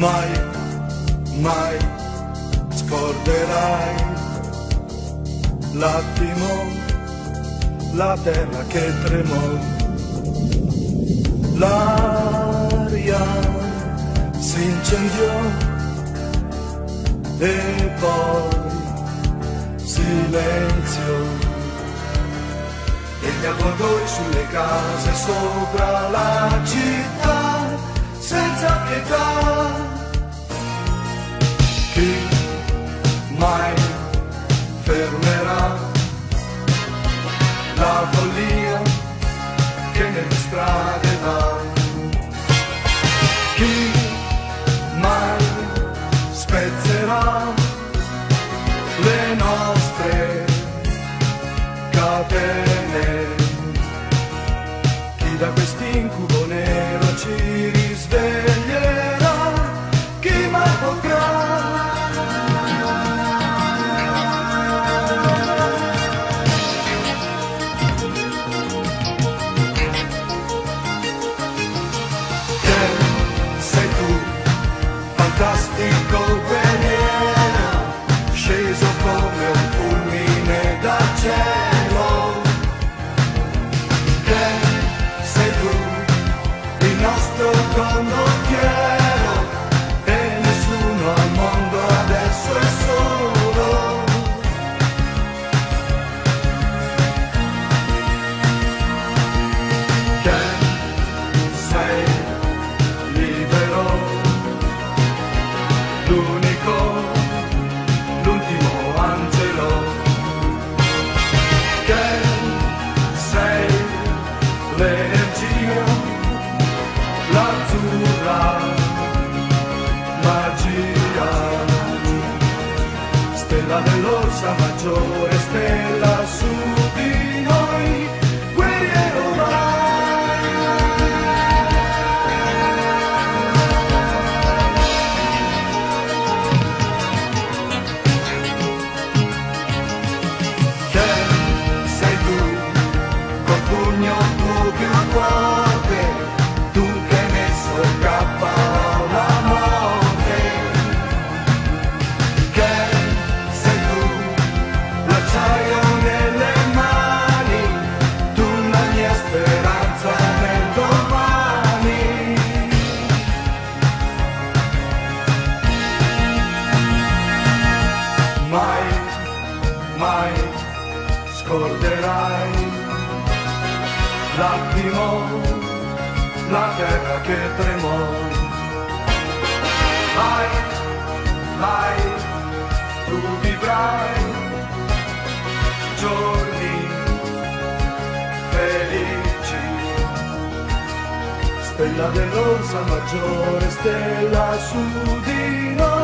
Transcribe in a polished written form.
mai, mai scorderai l'attimo, la terra che tremò, l'aria si incendiò e poi silenzio. E gli avvoltoi sulle case sopra la città, senza pietà. Chi mai fermerà la follia che nelle strade va? Chi mai spezzerà le nostre catene? Chi da quest'incubo nero ci risveglierà? Chi mai potrà? Che sei tu, fantastico guerriero, sceso come un fulmine dal cielo. Che sei tu, il nostro condottiero, e nessuno al mondo adesso è solo. Che sei libero, l'unico, l'ultimo angelo. Che sei l'energia, l'azzurra magia, stella dell'Orsa Maggiore, stella su di noi, guerriero vai. Che sei tu, col pugno tu più forte, tu che hai messo K alla morte. Che sei tu, l'acciaio nelle mani, tu la mia speranza nel domani. Mai, mai scorderai l'attimo, la terra che tremò. Mai, mai tu vivrai giorni felici. Stella dell'Orsa Maggiore, stella su di noi.